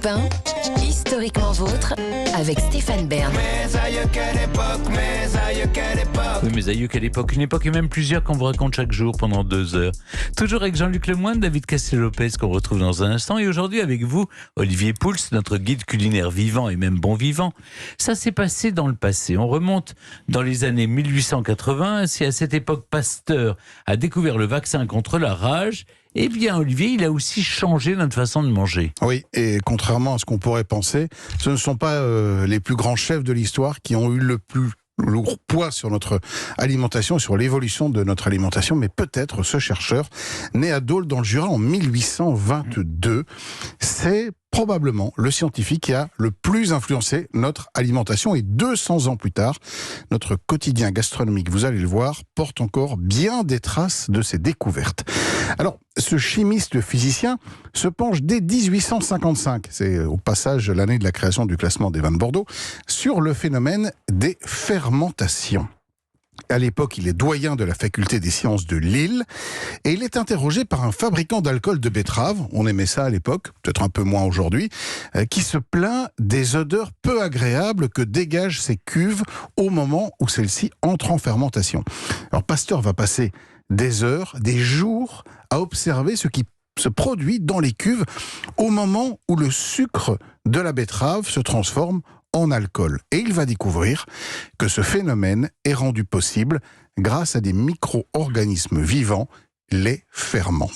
Europe 1, historiquement vôtre, avec Stéphane Bern. Mes aïeux, quelle époque, mes aïeux, quelle époque. Oui, mes aïeux, quelle époque. Une époque et même plusieurs qu'on vous raconte chaque jour pendant 2 heures. Toujours avec Jean-Luc Lemoyne, David Castel-Lopez qu'on retrouve dans un instant. Et aujourd'hui avec vous, Olivier Pouls, notre guide culinaire vivant et même bon vivant. Ça s'est passé dans le passé. On remonte dans les années 1880. C'est à cette époque Pasteur a découvert le vaccin contre la rage. Eh bien, Olivier, il a aussi changé notre façon de manger. Oui, et contrairement à ce qu'on pourrait penser, ce ne sont pas les plus grands chefs de l'histoire qui ont eu le plus lourd poids sur notre alimentation, sur l'évolution de notre alimentation, mais peut-être ce chercheur, né à Dole dans le Jura en 1822, c'est probablement le scientifique qui a le plus influencé notre alimentation. Et 200 ans plus tard, notre quotidien gastronomique, vous allez le voir, porte encore bien des traces de ses découvertes. Alors, ce chimiste physicien se penche dès 1855, c'est au passage l'année de la création du classement des vins de Bordeaux, sur le phénomène des fermentations. À l'époque, il est doyen de la faculté des sciences de Lille et il est interrogé par un fabricant d'alcool de betterave, on aimait ça à l'époque, peut-être un peu moins aujourd'hui, qui se plaint des odeurs peu agréables que dégagent ces cuves au moment où celles-ci entrent en fermentation. Alors Pasteur va passer des heures, des jours à observer ce qui se produit dans les cuves au moment où le sucre de la betterave se transforme en alcool. Et il va découvrir que ce phénomène est rendu possible grâce à des micro-organismes vivants, les ferments.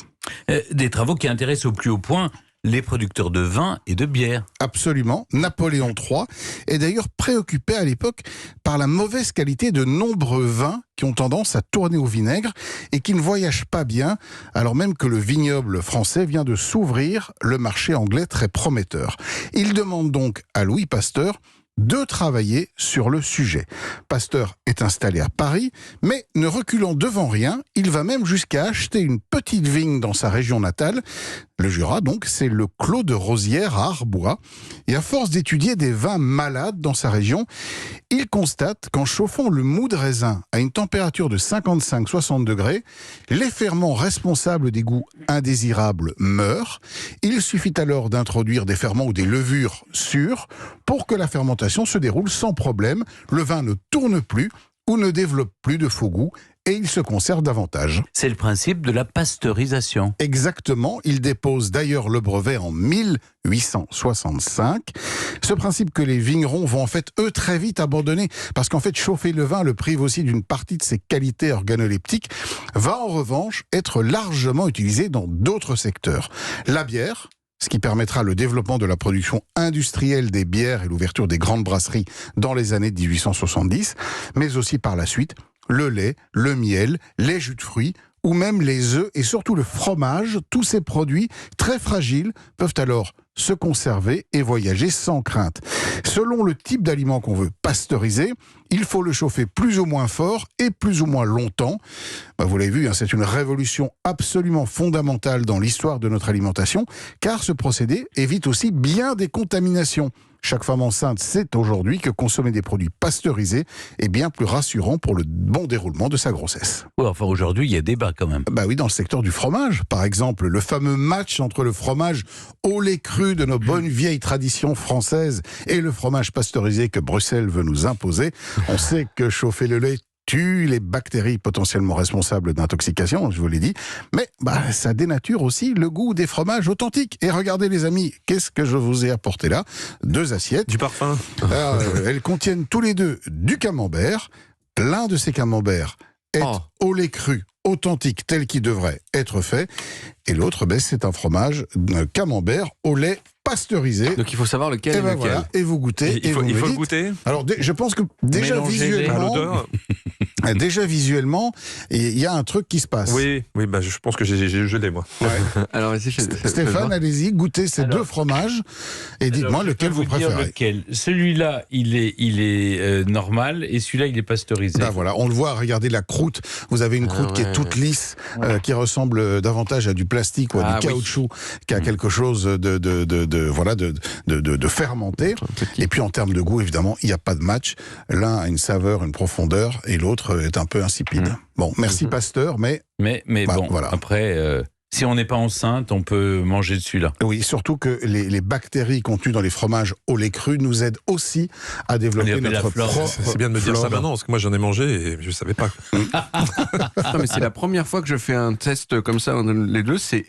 Des travaux qui intéressent au plus haut point les producteurs de vin et de bière. Absolument. Napoléon III est d'ailleurs préoccupé à l'époque par la mauvaise qualité de nombreux vins qui ont tendance à tourner au vinaigre et qui ne voyagent pas bien, alors même que le vignoble français vient de s'ouvrir, le marché anglais très prometteur. Il demande donc à Louis Pasteur de travailler sur le sujet. Pasteur est installé à Paris, mais ne reculant devant rien, il va même jusqu'à acheter une petite vigne dans sa région natale. Le Jura, donc, c'est le Clos de Rosières à Arbois. Et à force d'étudier des vins malades dans sa région, il constate qu'en chauffant le mou de raisin à une température de 55-60 degrés, les ferments responsables des goûts indésirables meurent. Il suffit alors d'introduire des ferments ou des levures sûres pour que la fermentation se déroule sans problème. Le vin ne tourne plus ou ne développe plus de faux goûts et il se conserve davantage. C'est le principe de la pasteurisation. Exactement, il dépose d'ailleurs le brevet en 1865. Ce principe que les vignerons vont en fait, eux, très vite abandonner, parce qu'en fait, chauffer le vin le prive aussi d'une partie de ses qualités organoleptiques, va en revanche être largement utilisé dans d'autres secteurs. La bière, ce qui permettra le développement de la production industrielle des bières et l'ouverture des grandes brasseries dans les années 1870, mais aussi par la suite le lait, le miel, les jus de fruits ou même les œufs et surtout le fromage. Tous ces produits très fragiles peuvent alors se conserver et voyager sans crainte. Selon le type d'aliment qu'on veut pasteuriser, il faut le chauffer plus ou moins fort et plus ou moins longtemps. Vous l'avez vu, c'est une révolution absolument fondamentale dans l'histoire de notre alimentation, car ce procédé évite aussi bien des contaminations. Chaque femme enceinte sait aujourd'hui que consommer des produits pasteurisés est bien plus rassurant pour le bon déroulement de sa grossesse. Ouais, enfin, aujourd'hui, il y a débat quand même. Bah oui, dans le secteur du fromage, par exemple, le fameux match entre le fromage au lait cru de nos bonnes vieilles traditions françaises et le fromage pasteurisé que Bruxelles veut nous imposer. On sait que chauffer le lait tue les bactéries potentiellement responsables d'intoxication, je vous l'ai dit, mais ça dénature aussi le goût des fromages authentiques. Et regardez les amis, qu'est-ce que je vous ai apporté là? 2 assiettes. Du parfum. Elles contiennent tous les deux du camembert. L'un de ces camemberts est au lait cru, authentique, tel qu'il devrait être fait. Et l'autre, c'est un fromage camembert au lait pasteurisé. Donc il faut savoir lequel est lequel. Voilà, et vous goûtez. Il faut me le dites. goûter. Alors je pense que déjà visuellement, il y a un truc qui se passe. Oui, je pense que j'ai gelé moi. Ouais. Alors Stéphane, allez-y, goûtez ces 2 fromages et dites-moi lequel vous préférez. Celui-là, il est normal et celui-là, il est pasteurisé. Voilà, on le voit, regardez la croûte. Vous avez une croûte qui est toute lisse, qui ressemble davantage à du plastique ou à du caoutchouc qu'à quelque chose de fermenté. Et puis en termes de goût, évidemment, il n'y a pas de match. L'un a une saveur, une profondeur, et l'autre est un peu insipide. Bon, merci Pasteur, mais bon, voilà. après, Si on n'est pas enceinte, on peut manger dessus là. Oui, surtout que les bactéries contenues dans les fromages au lait cru nous aident aussi à développer la notre flore. propre C'est bien de me dire ça flore. maintenant, parce que moi j'en ai mangé et je savais pas. Non, mais c'est la première fois que je fais un test comme ça, les deux, c'est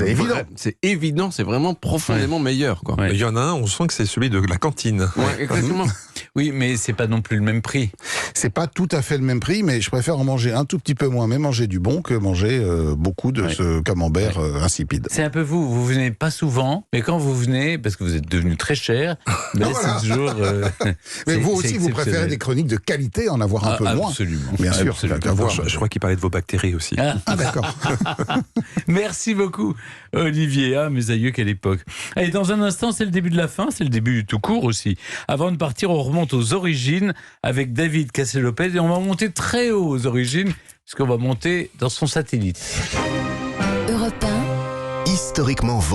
évident. C'est évident, c'est vraiment profondément meilleur, quoi. Ouais. Il y en a un, on sent que c'est celui de la cantine. Ouais, exactement. Oui, mais c'est pas non plus le même prix. C'est pas tout à fait le même prix, mais je préfère en manger un tout petit peu moins, mais manger du bon, que manger beaucoup de ce camembert insipide. C'est un peu vous venez pas souvent, mais quand vous venez, parce que vous êtes devenu très cher, mais Voilà. c'est toujours... Mais c'est- vous c'est aussi, vous préférez exceptionnel. des chroniques de qualité, en avoir un peu moins. Absolument. Bien sûr, Absolument. d'avoir. Je crois qu'il parlait de vos bactéries aussi. Ah, Ah d'accord. merci beaucoup, Olivier. Ah, mes aïeux, quelle époque. Allez, dans un instant, c'est le début de la fin, c'est le début du tout court aussi. Avant de partir, on remonte aux origines avec David Cassel-Lopez et on va monter très haut aux origines, puisqu'on va monter dans son satellite. Europe 1. Historiquement vôtre.